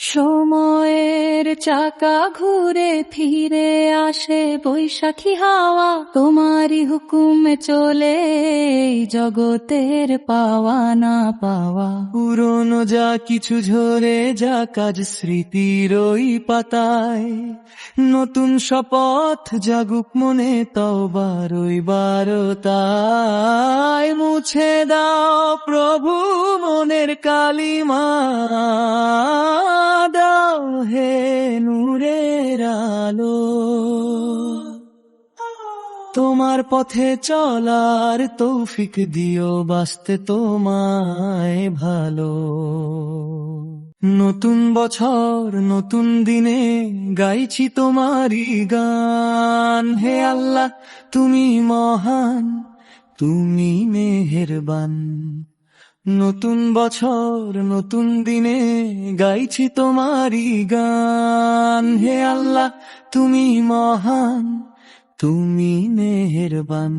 সময়ের চাকা ঘুরে ফিরে আসে বৈশাখী হাওয়া, তোমারই হুকুমে চলে এই জগতের পাওয়া না পাওয়া। পুরনো যা কিছু ঝরে যাক আজ স্মৃতির ওই পাতায়, নতুন শপথ জাগুক মনে তওবা রইবার তাই। মুছে দাও প্রভু মনের কালিমা, দাও হে নূরের আলো। তোমার পথে চলার তৌফিক দিও, বাসতে তোমায় ভালো। নতুন বছর নতুন দিনে গাইছি তোমারই গান। হে আল্লাহ তুমি মহান, তুমি মেহেরবান। নতুন বছর নতুন দিনে গাইছি তোমারই গান। হে আল্লাহ তুমি মহান, তুমি মেহেরবান।